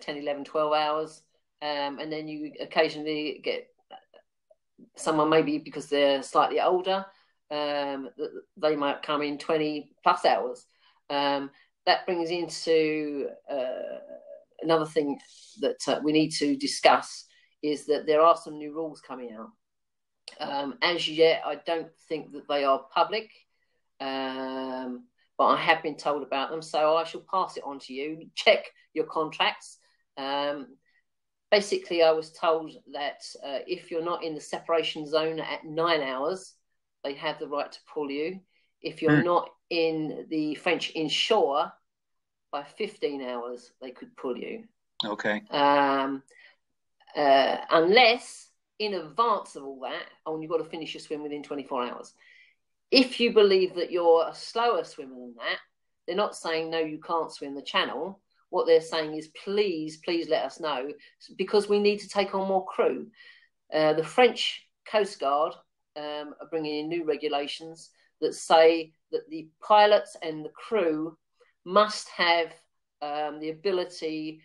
10, 11, 12 hours. And then you occasionally get someone, maybe because they're slightly older, they might come in 20 plus hours. That brings into another thing that we need to discuss is that there are some new rules coming out. As yet, I don't think that they are public. But I have been told about them, so I shall pass it on to you. Check your contracts. Basically, I was told that if you're not in the separation zone at 9 hours, they have the right to pull you. If you're not in the French inshore, by 15 hours, they could pull you. Okay. Unless, in advance of all that, you've got to finish your swim within 24 hours. If you believe that you're a slower swimmer than that, they're not saying, no, you can't swim the channel. What they're saying is, please let us know, because we need to take on more crew. The French Coast Guard are bringing in new regulations that say that the pilots and the crew must have the ability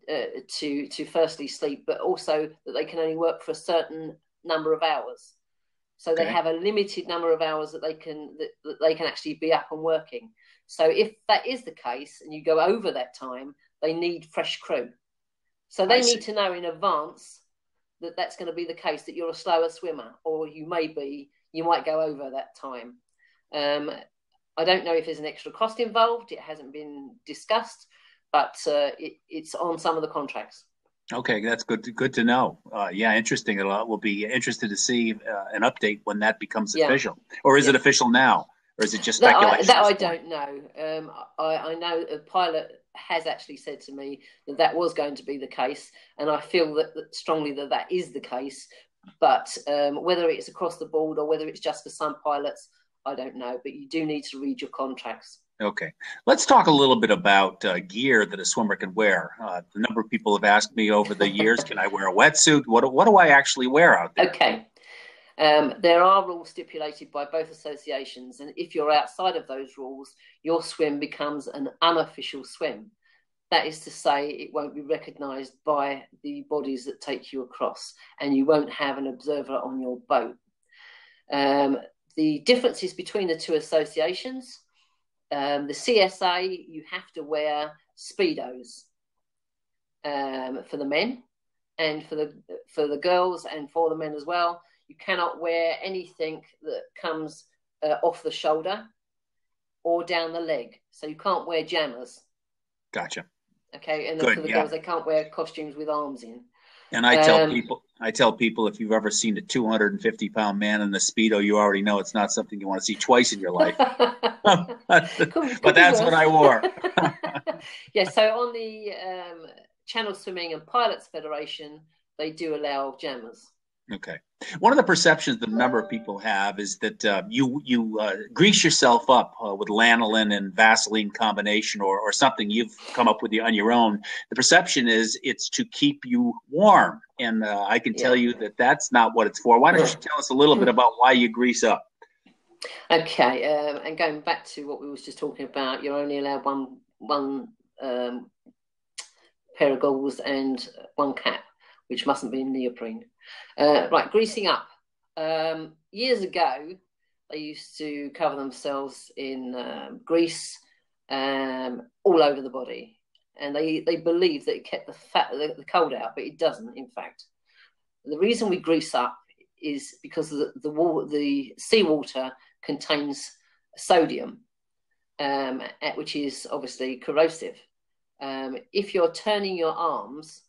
to firstly sleep, but also that they can only work for a certain number of hours. So they have a limited number of hours that they can actually be up and working. So if that is the case and you go over that time, they need fresh crew. So they need to know in advance that that's going to be the case, that you're a slower swimmer, or you might go over that time. I don't know if there's an extra cost involved. It hasn't been discussed, but it's on some of the contracts. Okay, that's good to know. Interesting. We'll be interested to see an update when that becomes official. Or is it official now? Or is it just speculation? That I don't know. I know a pilot has actually said to me that was going to be the case, and I feel that strongly that is the case. But whether it's across the board or whether it's just for some pilots, I don't know, but you do need to read your contracts. Okay. Let's talk a little bit about gear that a swimmer can wear. The number of people have asked me over the years, can I wear a wetsuit? What do I actually wear out there? Okay. There are rules stipulated by both associations, and if you're outside of those rules, your swim becomes an unofficial swim. That is to say, it won't be recognised by the bodies that take you across, and you won't have an observer on your boat. The differences between the two associations, the CSA, you have to wear Speedos for the men, and for the girls and for the men as well. You cannot wear anything that comes off the shoulder or down the leg. So you can't wear jammers. Gotcha. Okay, and for the girls, they can't wear costumes with arms in. And I tell people, if you've ever seen a 250-pound man in a Speedo, you already know it's not something you want to see twice in your life. But that's what I wore. Yeah, so on the Channel Swimming and Pilots Federation, they do allow jammers. Okay. One of the perceptions that a number of people have is that you grease yourself up with lanolin and Vaseline combination or something you've come up with on your own. The perception is it's to keep you warm. And I can tell you that that's not what it's for. Why don't you tell us a little bit about why you grease up? Okay. And going back to what we was just talking about, you're only allowed one pair of goggles and one cap, which mustn't be neoprene. Right, greasing up. Years ago, they used to cover themselves in grease all over the body, and they believed that it kept the cold out, but it doesn't. In fact, the reason we grease up is because the seawater contains sodium, which is obviously corrosive. If you're turning your arms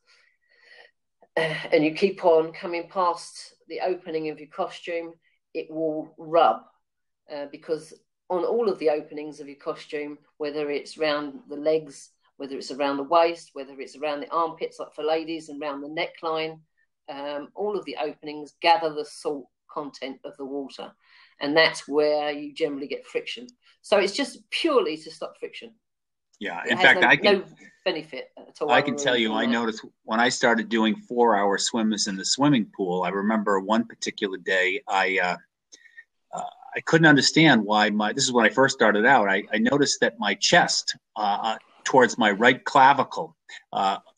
and you keep on coming past the opening of your costume, it will rub because on all of the openings of your costume, whether it's around the legs, whether it's around the waist, whether it's around the armpits, like for ladies, and around the neckline, all of the openings gather the salt content of the water, and that's where you generally get friction. So it's just purely to stop friction. Yeah, in fact, no benefit at all. I can tell you, I noticed when I started doing 4-hour swims in the swimming pool. I remember one particular day, I couldn't understand why this is when I first started out. I noticed that my chest, towards my right clavicle,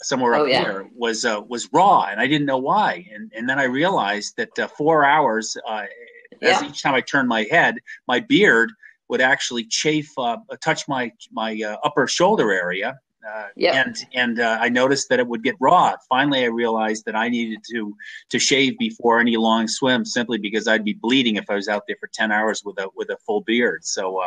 somewhere up here, was raw, and I didn't know why. And then I realized that 4 hours, as each time I turned my head, my beard would actually touch my upper shoulder area, and I noticed that it would get raw. Finally, I realized that I needed to shave before any long swim, simply because I'd be bleeding if I was out there for 10 hours with a full beard. So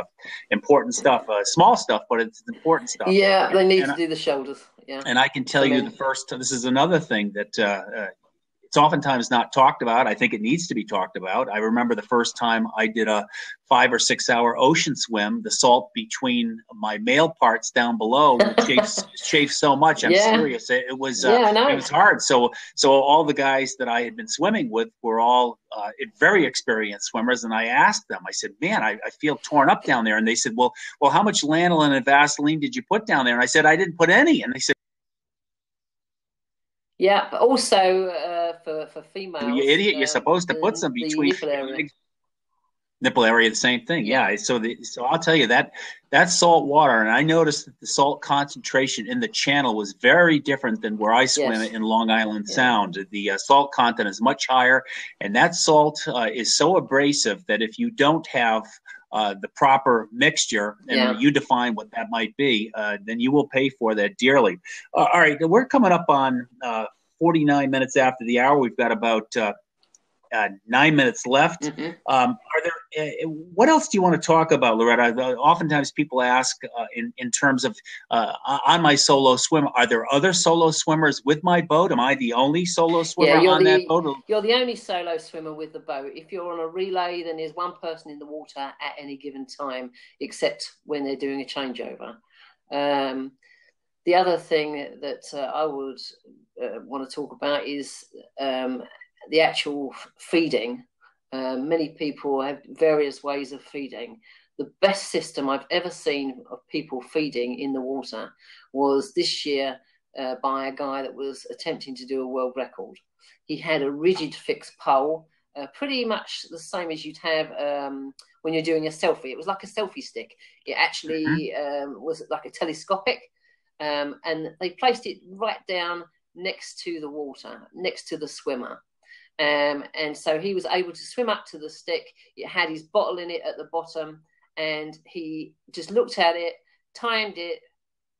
important stuff, small stuff, but it's important stuff. Yeah, they need to do the shoulders. Yeah, and I can tell you this is another thing that. It's oftentimes not talked about. I think it needs to be talked about. I remember the first time I did a 5 or 6 hour ocean swim, the salt between my male parts down below chafed so much. I'm serious. It was hard. So all the guys that I had been swimming with were all very experienced swimmers. And I asked them, I said, man, I feel torn up down there. And they said, well, how much lanolin and Vaseline did you put down there? And I said, I didn't put any. And they said, yeah, but also for females. You idiot! You're supposed to put some between nipple area. The same thing. Yeah. So I'll tell you that salt water, and I noticed that the salt concentration in the channel was very different than where I swim in Long Island Sound. The salt content is much higher, and that salt is so abrasive that if you don't have the proper mixture, and you define what that might be, then you will pay for that dearly. All right, we're coming up on 49 minutes after the hour. We've got about 9 minutes left. Mm-hmm. Are there? What else do you want to talk about, Loretta? Oftentimes people ask in terms of on my solo swim, are there other solo swimmers with my boat? Am I the only solo swimmer on that boat? You're the only solo swimmer with the boat. If you're on a relay, then there's one person in the water at any given time, except when they're doing a changeover. The other thing that I would want to talk about is the actual feeding Many people have various ways of feeding. The best system I've ever seen of people feeding in the water was this year by a guy that was attempting to do a world record. He had a rigid fixed pole, pretty much the same as you'd have when you're doing a selfie. It was like a selfie stick. It actually was like a telescopic, and they placed it right down next to the water, next to the swimmer. And so he was able to swim up to the stick. It had his bottle in it at the bottom, and he just looked at it, timed it,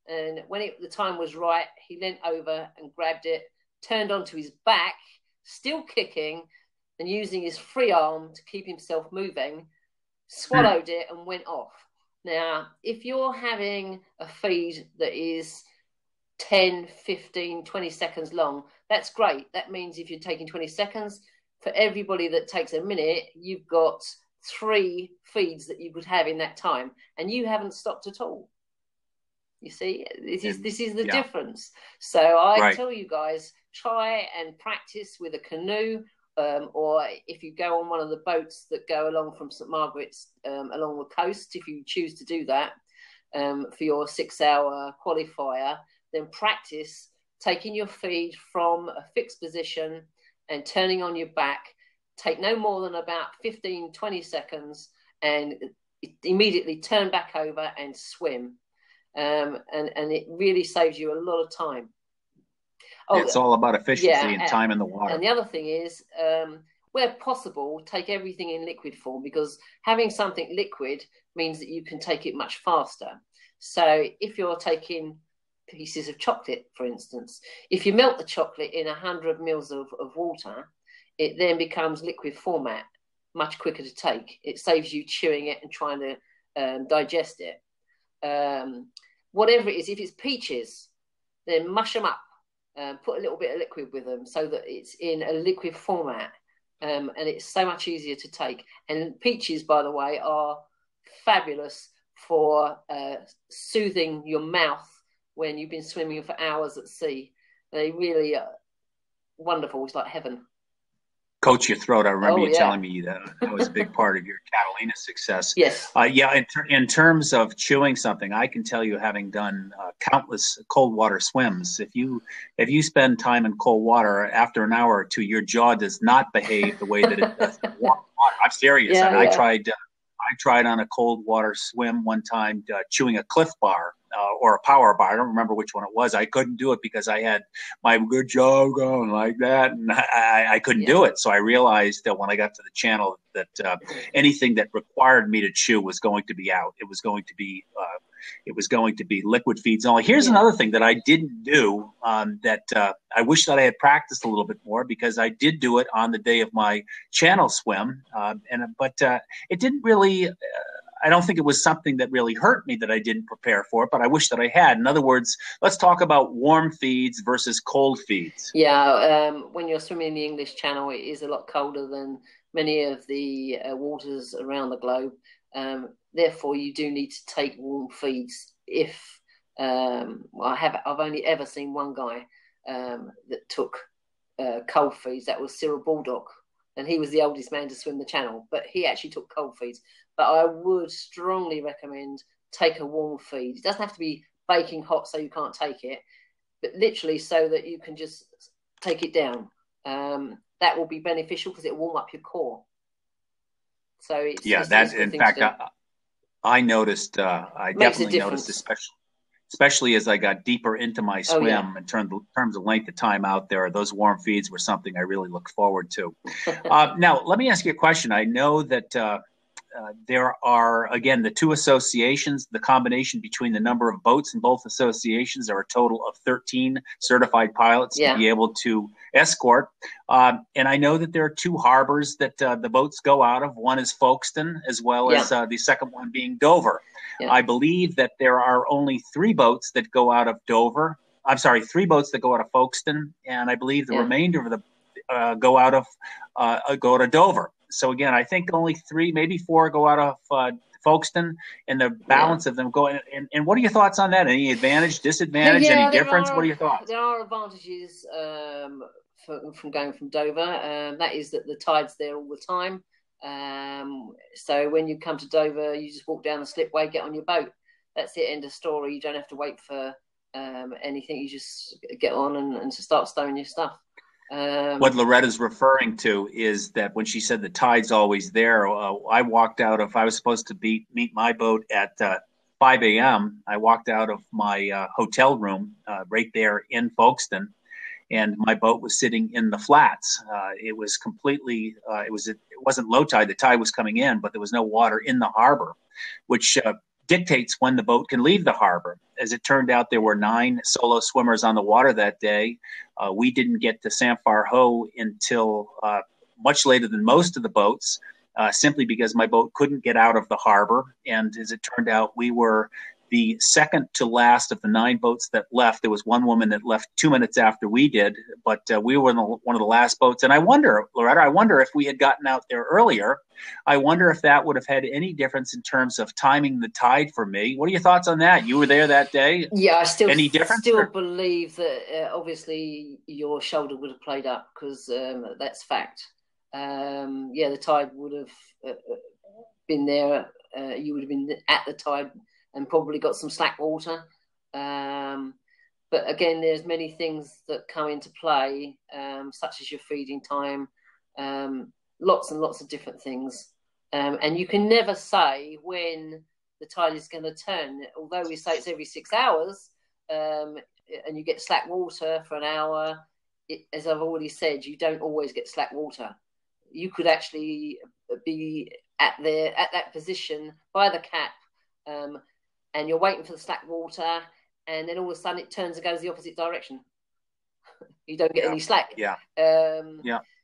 and when the time was right, he leant over and grabbed it, turned onto his back, still kicking, and using his free arm to keep himself moving, swallowed it and went off. Now, if you're having a feed that is 10, 15, 20 seconds long, that's great. That means if you're taking 20 seconds, for everybody that takes a minute, you've got 3 feeds that you could have in that time, and you haven't stopped at all. You see, this is the difference. So I tell you guys, try and practice with a canoe, or if you go on one of the boats that go along from St Margaret's along the coast, if you choose to do that for your 6-hour qualifier, then practice taking your feed from a fixed position and turning on your back. Take no more than about 15, 20 seconds and immediately turn back over and swim. And it really saves you a lot of time. It's all about efficiency and time in the water. And the other thing is, where possible, take everything in liquid form, because having something liquid means that you can take it much faster. So if you're taking pieces of chocolate, for instance, if you melt the chocolate in 100 mils of water, it then becomes liquid format, much quicker to take. It saves you chewing it and trying to digest it. Whatever it is, if it's peaches, then mush them up, put a little bit of liquid with them so that it's in a liquid format, and it's so much easier to take. And peaches, by the way, are fabulous for soothing your mouth when you've been swimming for hours at sea. They really are wonderful. It's like heaven. Coat your throat. I remember you telling me that was a big part of your Catalina success. Yes. In terms of chewing something, I can tell you, having done countless cold water swims, if you spend time in cold water, after an hour or two, your jaw does not behave the way that it does in warm water. I'm serious. I tried on a cold water swim one time, chewing a Cliff Bar or a Power Bar. I don't remember which one it was. I couldn't do it because I had my good jaw going like that, and I couldn't do it. So I realized that when I got to the channel that anything that required me to chew was going to be out. It was going to be liquid feeds only. Here's another thing that I didn't do that I wish that I had practiced a little bit more, because I did do it on the day of my channel swim, but it didn't really. I don't think it was something that really hurt me that I didn't prepare for it, but I wish that I had. In other words, let's talk about warm feeds versus cold feeds. Yeah, when you're swimming in the English Channel, it is a lot colder than many of the waters around the globe. Therefore, you do need to take warm feeds. I've only ever seen one guy that took cold feeds. That was Cyril Baldock, and he was the oldest man to swim the channel, but he actually took cold feeds. But I would strongly recommend take a warm feed. It doesn't have to be baking hot so you can't take it, but literally so that you can just take it down. That will be beneficial because it will warm up your core. So I noticed. I definitely noticed, especially as I got deeper into my swim in terms of length of time out there. Those warm feeds were something I really look forward to. Now, let me ask you a question. I know that there are, again, the two associations. The combination between the number of boats in both associations are a total of 13 certified pilots to be able to escort. And I know that there are 2 harbors that the boats go out of. One is Folkestone, as well as the second one being Dover. Yeah. I believe that there are only 3 boats that go out of Dover. I'm sorry, 3 boats that go out of Folkestone, and I believe the remainder of the go to Dover. So again, I think only 3, maybe 4 go out of Folkestone, and the balance of them go. And what are your thoughts on that? Any advantage, disadvantage, any difference? What are your thoughts? There are advantages from going from Dover. That is that the tide's there all the time. So when you come to Dover, you just walk down the slipway, get on your boat. That's it, end of story. You don't have to wait for anything. You just get on and start stowing your stuff. What Loretta's referring to is that when she said the tide's always there, I walked out of, I was supposed to meet my boat at 5 a.m. I walked out of my hotel room right there in Folkestone, and my boat was sitting in the flats. It was completely, it wasn't low tide. The tide was coming in, but there was no water in the harbor, which dictates when the boat can leave the harbor. As it turned out, there were 9 solo swimmers on the water that day. We didn't get to Samphar Ho until much later than most of the boats, simply because my boat couldn't get out of the harbor. And as it turned out, we were the second to last of the 9 boats that left. There was one woman that left 2 minutes after we did, but we were one of the last boats. And I wonder, Loretta, if we had gotten out there earlier, I wonder if that would have had any difference in terms of timing the tide for me. What are your thoughts on that? You were there that day. Yeah, I still or? believe that obviously your shoulder would have played up, because that's fact. The tide would have been there. You would have been at the tide and probably got some slack water. But again, there's many things that come into play, such as your feeding time, lots and lots of different things. And you can never say when the tide is going to turn. Although we say it's every 6 hours, and you get slack water for an hour, as I've already said, you don't always get slack water. You could actually be at that position by the cap, and you're waiting for the slack water, and then all of a sudden it turns and goes the opposite direction. You don't get any slack.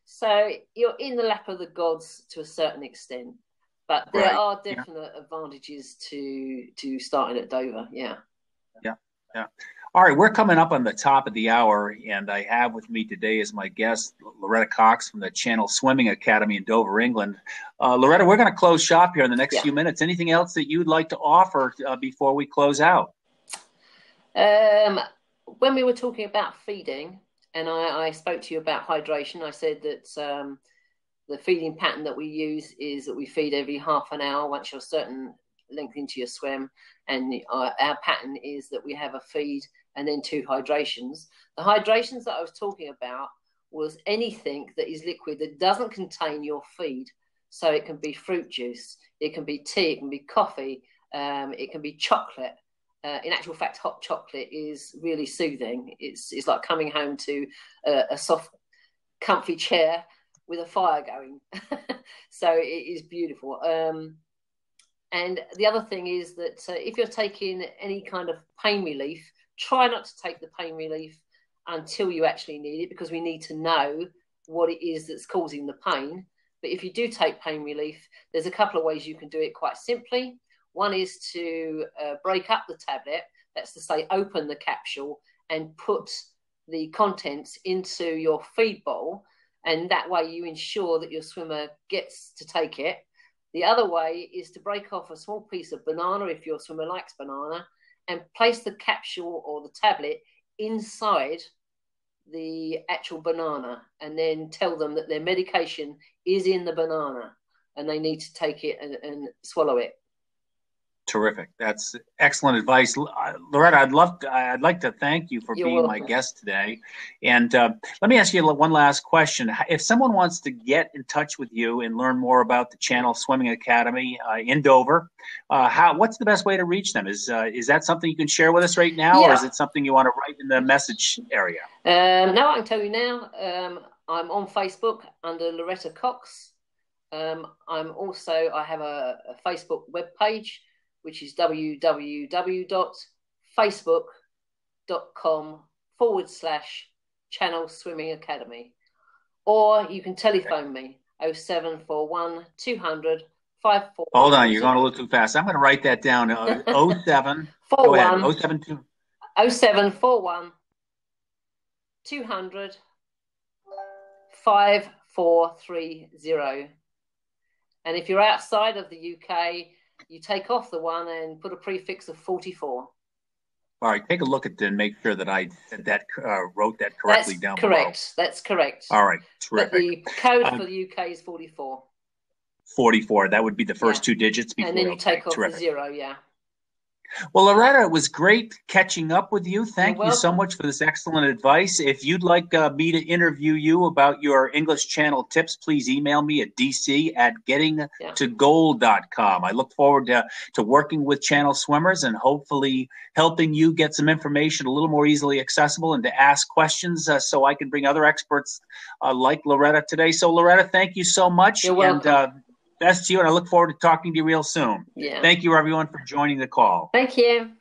So you're in the lap of the gods to a certain extent, but there are definite advantages to starting at Dover. Yeah. All right, we're coming up on the top of the hour, and I have with me today as my guest Loretta Cox from the Channel Swimming Academy in Dover, England. Loretta, we're going to close shop here in the next few minutes. Anything else that you'd like to offer before we close out? When we were talking about feeding, and I spoke to you about hydration, I said that the feeding pattern that we use is that we feed every half an hour once you're a certain length into your swim, and our pattern is that we have a feed and then 2 hydrations. The hydrations that I was talking about was anything that is liquid that doesn't contain your feed. So it can be fruit juice, it can be tea, it can be coffee, it can be chocolate. In actual fact, hot chocolate is really soothing. It's like coming home to a soft, comfy chair with a fire going. So it is beautiful. And the other thing is that if you're taking any kind of pain relief, try not to take the pain relief until you actually need it, because we need to know what it is that's causing the pain. But if you do take pain relief, there's a couple of ways you can do it quite simply. One is to break up the tablet. That's to say, open the capsule and put the contents into your feed bowl. And that way you ensure that your swimmer gets to take it. The other way is to break off a small piece of banana, if your swimmer likes banana, and place the capsule or the tablet inside the actual banana, and then tell them that their medication is in the banana and they need to take it and swallow it. Terrific. That's excellent advice. Loretta, I'd like to thank you for being my guest today. And let me ask you one last question. If someone wants to get in touch with you and learn more about the Channel Swimming Academy in Dover, what's the best way to reach them? Is that something you can share with us right now, or is it something you want to write in the message area? No, I can tell you now. I'm on Facebook under Loretta Cox. I have a Facebook webpage, which is www.facebook.com/Channel Swimming Academy. Or you can telephone me, 0741 200 54. Hold on, you're going a little too fast. I'm going to write that down. 07. Go ahead. 0741 200 5430. And if you're outside of the UK, you take off the 1 and put a prefix of 44. All right, take a look at that and make sure that I said that, wrote that correctly down below. That's correct. All right, terrific. But the code for the UK is 44. 44. That would be the first two digits before. And then you take off terrific. the 0, yeah. Well, Loretta, it was great catching up with you. Thank You're you so welcome. much for this excellent advice. If you'd like me to interview you about your English Channel tips, please email me at dc@gettingtogold.com. I look forward to working with channel swimmers and hopefully helping you get some information a little more easily accessible and to ask questions so I can bring other experts like Loretta today. So, Loretta, thank you so much. You're welcome. And best to you, and I look forward to talking to you real soon. Yeah. Thank you, everyone, for joining the call. Thank you.